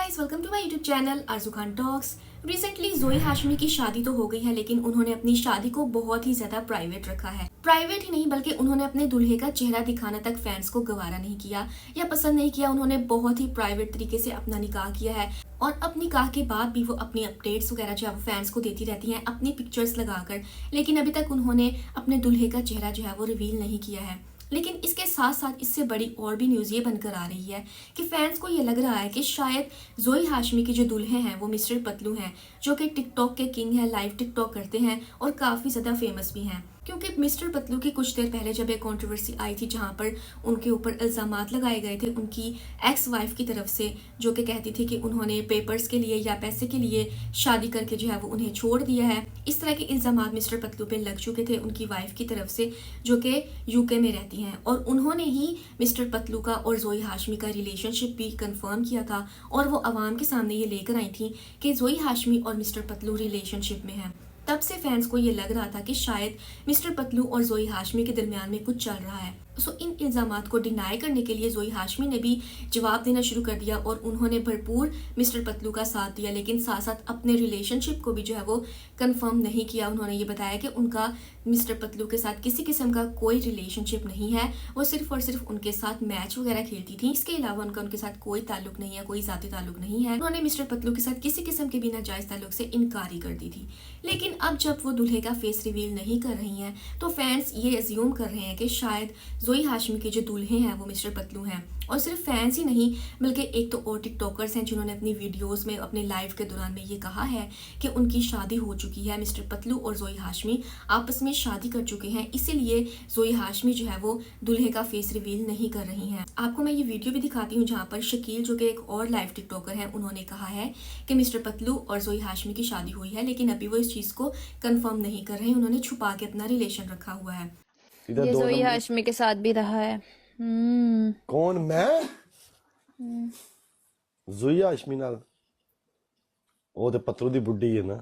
Guys, welcome to my YouTube channel Arzoo Khan talks. Recently जोई हाशमी की शादी तो हो गई है, लेकिन उन्होंने अपनी शादी को बहुत ही ज्यादा प्राइवेट रखा है। प्राइवेट ही नहीं बल्कि उन्होंने अपने दूल्हे का चेहरा दिखाना तक फैंस को गवारा नहीं किया या पसंद नहीं किया। उन्होंने बहुत ही प्राइवेट तरीके से अपना निकाह किया है और अपनी निकाह के बाद भी वो अपनी अपडेट्स वगैरह जो है वो फैंस को देती रहती हैं अपनी पिक्चर्स लगाकर। लेकिन अभी तक उन्होंने अपने दूल्हे का चेहरा जो है वो रिवील नहीं किया है। लेकिन इसके साथ साथ इससे बड़ी और भी न्यूज़ ये बनकर आ रही है कि फैंस को ये लग रहा है कि शायद जोई हाशमी के जो दूल्हे हैं वो मिस्टर पतलू हैं, जो कि टिकटॉक के किंग हैं, लाइव टिकटॉक करते हैं और काफ़ी ज़्यादा फेमस भी हैं। क्योंकि मिस्टर पतलू की कुछ देर पहले जब एक कंट्रोवर्सी आई थी जहां पर उनके ऊपर इल्ज़ामात लगाए गए थे उनकी एक्स वाइफ की तरफ से, जो कि कहती थी कि उन्होंने पेपर्स के लिए या पैसे के लिए शादी करके जो है वो उन्हें छोड़ दिया है। इस तरह के इल्ज़ामात मिस्टर पतलू पे लग चुके थे उनकी वाइफ की तरफ से, जो कि यूके में रहती हैं। और उन्होंने ही मिस्टर पतलू का और जोई हाशमी का रिलेशनशिप भी कंफर्म किया था और वो आवाम के सामने ये लेकर आई थी कि जोई हाशमी और मिस्टर पतलू रिलेशनशिप में हैं। तब से फैंस को ये लग रहा था कि शायद मिस्टर पतलू और जोई हाशमी के दरमियान में कुछ चल रहा है। सो इन इल्ज़ामात को डिनाई करने के लिए जोई हाशमी ने भी जवाब देना शुरू कर दिया और उन्होंने भरपूर मिस्टर पतलू का साथ दिया, लेकिन साथ साथ अपने रिलेशनशिप को भी जो है वो कंफर्म नहीं किया। उन्होंने ये बताया कि उनका मिस्टर पतलू के साथ किसी किस्म का कोई रिलेशनशिप नहीं है, वो सिर्फ और सिर्फ उनके साथ मैच वगैरह खेलती थी। इसके अलावा उनका उनके साथ कोई ताल्लुक नहीं है, कोई ज़ाती ताल्लुक नहीं है। उन्होंने मिस्टर पतलू के साथ किसी किस्म के भी नाजायज़ ताल्लुक से इनकार ही कर दी थी। लेकिन अब जब वो दूल्हे का फेस रिवील नहीं कर रही हैं तो फैंस ये अज्यूम कर रहे हैं कि शायद जोई हाशमी के जो दूल्हे हैं वो मिस्टर पतलू हैं। और सिर्फ फैंस ही नहीं बल्कि एक तो और टिकटॉकर्स हैं जिन्होंने अपनी वीडियोस में अपने लाइव के दौरान में ये कहा है कि उनकी शादी हो चुकी है। मिस्टर पतलू और जोई हाशमी आपस में शादी कर चुके हैं, इसीलिए जोई हाशमी जो है वो दूल्हे का फेस रिवील नहीं कर रही हैं। आपको मैं ये वीडियो भी दिखाती हूँ जहाँ पर शकील, जो कि एक और लाइव टिकटॉकर हैं, उन्होंने कहा है कि मिस्टर पतलू और जोई हाशमी की शादी हुई है, लेकिन अभी वो इस चीज़ को कंफर्म नहीं कर रहे हैं। उन्होंने छुपा के अपना रिलेशन रखा हुआ है। ये जोई हाशमी के साथ भी रहा है। कौन? मैं जोई हाशमी नाल वो ते पतलू दी बुड्ढी है ना।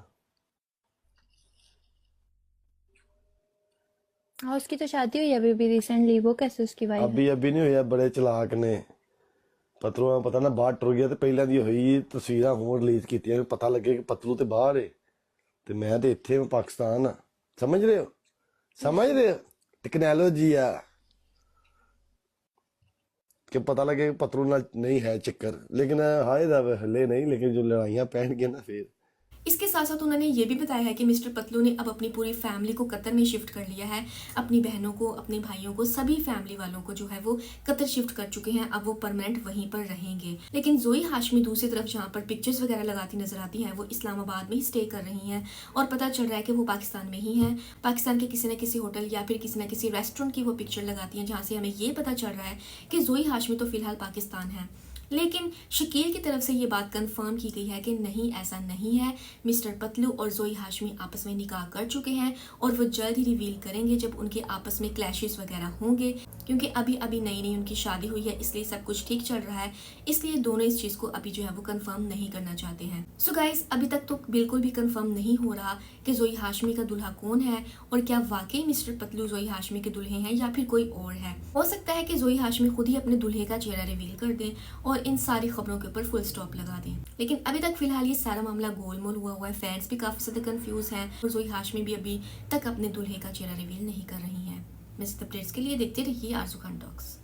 और उसकी तो शादी हुई है अभी भी रिसेंटली। वो कैसे उसकी वाइफ है? अभी नहीं होया, बड़े चलाक ने पतलू ਨੂੰ पता ना बाहर टुर गया ते पहला दी होई तस्वीरां होर रिलीज कीतियां पता लगे कि पतलू ते बाहर है ते मैं ते इत्थे हूं पाकिस्तान। समझ रहे हो टेक्नोलॉजी आ कि पता लगे कि पतलू नाल नहीं है चक्कर। लेकिन हाय दा हले नहीं, लेकिन जो लड़ाइयां पैणगियां ना फिर। इसके साथ साथ उन्होंने ये भी बताया है कि मिस्टर पतलू ने अब अपनी पूरी फैमिली को कतर में शिफ्ट कर लिया है। अपनी बहनों को, अपने भाइयों को, सभी फैमिली वालों को जो है वो कतर शिफ्ट कर चुके हैं। अब वो परमानेंट वहीं पर रहेंगे। लेकिन जोई हाशमी दूसरी तरफ जहाँ पर पिक्चर्स वगैरह लगाती नजर आती हैं वो इस्लामाबाद में ही स्टे कर रही हैं और पता चल रहा है कि वो पाकिस्तान में ही हैं। पाकिस्तान के किसी न किसी होटल या फिर किसी न किसी रेस्टोरेंट की वो पिक्चर लगाती हैं, जहाँ से हमें ये पता चल रहा है कि जोई हाशमी तो फिलहाल पाकिस्तान है। लेकिन शकील की तरफ से ये बात कंफर्म की गई है कि नहीं, ऐसा नहीं है। मिस्टर पतलू और जोई हाशमी आपस में निकाह कर चुके हैं और वो जल्द ही रिवील करेंगे जब उनके आपस में क्लैशेस वगैरह होंगे, क्योंकि अभी अभी नई नई उनकी शादी हुई है, इसलिए सब कुछ ठीक चल रहा है। इसलिए दोनों इस चीज़ को अभी जो है वो कंफर्म नहीं करना चाहते हैं। सो गाइस, अभी तक तो बिल्कुल भी कंफर्म नहीं हो रहा कि जोई हाशमी का दूल्हा कौन है और क्या वाकई मिस्टर पतलू जोई हाशमी के दूल्हे हैं या फिर कोई और है। हो सकता है कि जोई हाशमी खुद ही अपने दूल्हे का चेहरा रिवील कर दें और इन सारी खबरों के ऊपर फुल स्टॉप लगा दें। लेकिन अभी तक फिलहाल ये सारा मामला गोलमोल हुआ है। फैंस भी काफी ज्यादा कंफ्यूज हैं और जोई हाशमी भी अभी तक अपने दूल्हे का चेहरा रिवील नहीं कर रही हैं। मज़ीद अपडेट्स के लिए देखते रहिए आरजू खान टॉक्स।